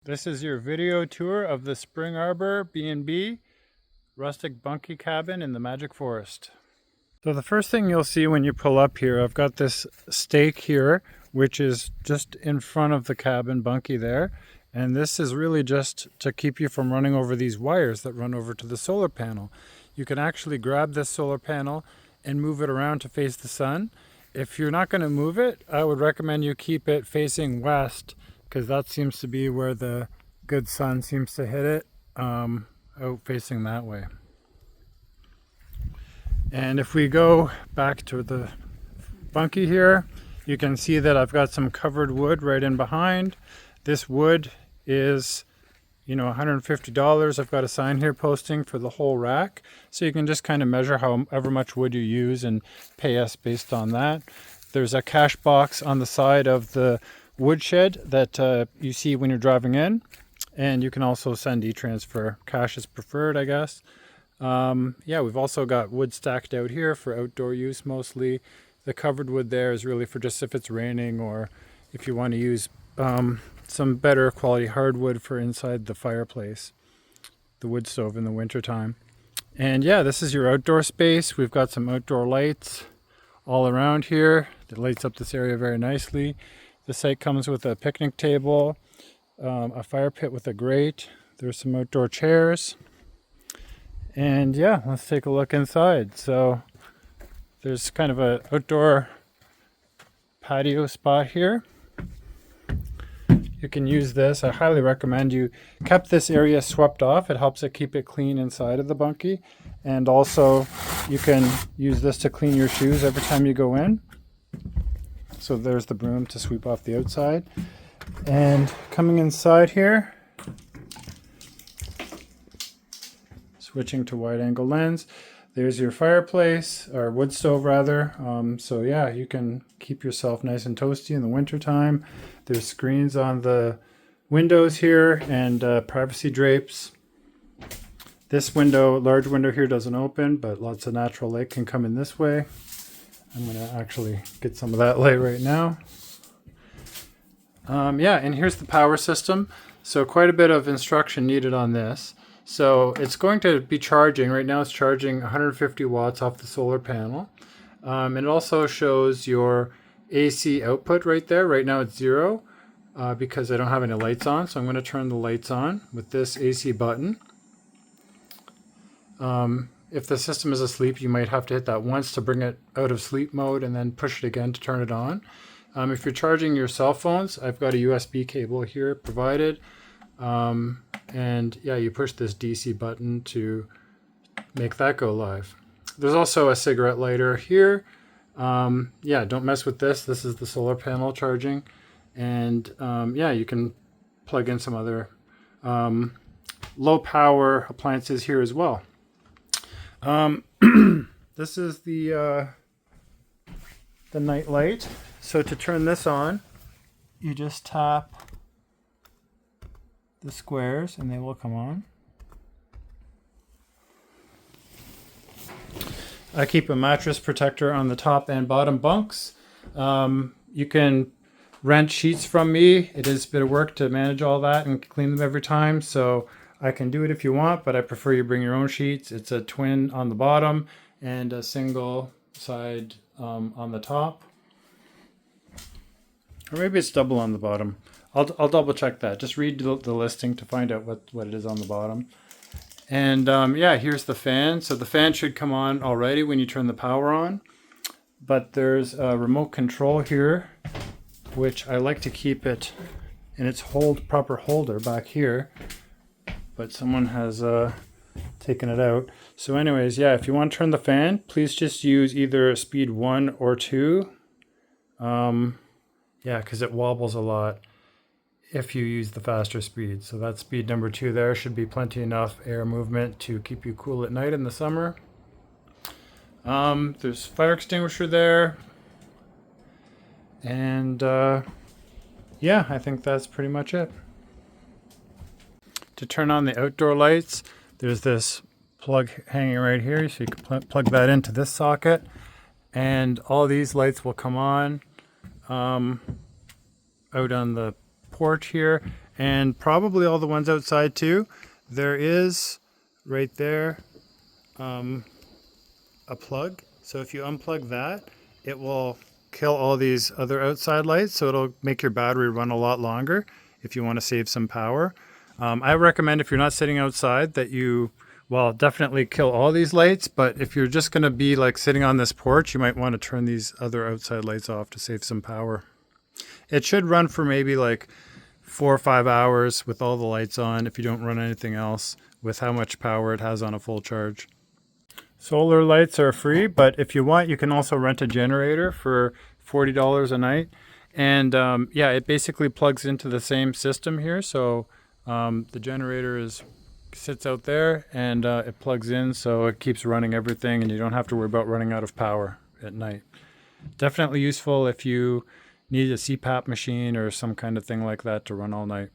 This is your video tour of the Spring Arbour B&B rustic bunkie cabin in the Magic Forest. So the first thing you'll see when you pull up here, I've got this stake here, which is just in front of the cabin bunkie there. And this is really just to keep you from running over these wires that run over to the solar panel. You can actually grab this solar panel and move it around to face the sun. If you're not going to move it, I would recommend you keep it facing west, because that seems to be where the good sun seems to hit it, out facing that way. And if we go back to the bunkie here, you can see that I've got some covered wood right in behind. This wood is, $150. I've got a sign here posting for the whole rack, so you can just kind of measure however much wood you use and pay us based on that. There's a cash box on the side of the woodshed that you see when you're driving in, and you can also send e-transfer. Cash is preferred, I guess. We've also got wood stacked out here for outdoor use mostly. The covered wood there is really for just if it's raining, or if you want to use some better quality hardwood for inside the fireplace, the wood stove in the winter time. And yeah, this is your outdoor space. We've got some outdoor lights all around here. It lights up this area very nicely. The site comes with a picnic table, a fire pit with a grate. There's some outdoor chairs. And yeah, let's take a look inside. So there's kind of an outdoor patio spot here. You can use this. I highly recommend you kept this area swept off. It helps it keep it clean inside of the bunkie. And also you can use this to clean your shoes every time you go in. So there's the broom to sweep off the outside. And coming inside here, switching to wide angle lens, there's your fireplace, or wood stove rather. So yeah, you can keep yourself nice and toasty in the winter time. There's screens on the windows here and privacy drapes. This window, large window here, doesn't open, but lots of natural light can come in this way. I'm going to actually get some of that light right now. And here's the power system. So quite a bit of instruction needed on this. So it's going to be charging. Right now it's charging 150 watts off the solar panel. And it also shows your AC output right there. Right now it's 0 because I don't have any lights on. So I'm going to turn the lights on with this AC button. If the system is asleep, you might have to hit that once to bring it out of sleep mode and then push it again to turn it on. If you're charging your cell phones, I've got a USB cable here provided. And yeah, you push this DC button to make that go live. There's also a cigarette lighter here. Don't mess with this. This is the solar panel charging. And you can plug in some other low power appliances here as well. This is the night light. So to turn this on, you just tap the squares and they will come on. I keep a mattress protector on the top and bottom bunks. You can rent sheets from me. It is a bit of work to manage all that and clean them every time, so I can do it if you want, but I prefer you bring your own sheets. It's a twin on the bottom and a single side on the top. Or maybe it's double on the bottom. I'll double check that. Just read the listing to find out what it is on the bottom. And here's the fan. So the fan should come on already when you turn the power on. But there's a remote control here, which I like to keep it in its proper holder back here. But someone has taken it out. So anyways, if you want to turn the fan, please just use either speed 1 or 2. Because it wobbles a lot if you use the faster speed. So that's speed number 2 there. Should be plenty enough air movement to keep you cool at night in the summer. There's fire extinguisher there. And I think that's pretty much it. To turn on the outdoor lights, there's this plug hanging right here. So you can plug that into this socket. And all these lights will come on out on the porch here, and probably all the ones outside too. There is right there a plug. So if you unplug that, it will kill all these other outside lights. So it'll make your battery run a lot longer if you want to save some power. I recommend if you're not sitting outside that you, well, definitely kill all these lights. But if you're just going to be like sitting on this porch, you might want to turn these other outside lights off to save some power. It should run for maybe like 4 or 5 hours with all the lights on if you don't run anything else, with how much power it has on a full charge. Solar lights are free, but if you want, you can also rent a generator for $40 a night. And yeah, it basically plugs into the same system here. So the generator sits out there and it plugs in, so it keeps running everything and you don't have to worry about running out of power at night. Definitely useful if you need a CPAP machine or some kind of thing like that to run all night.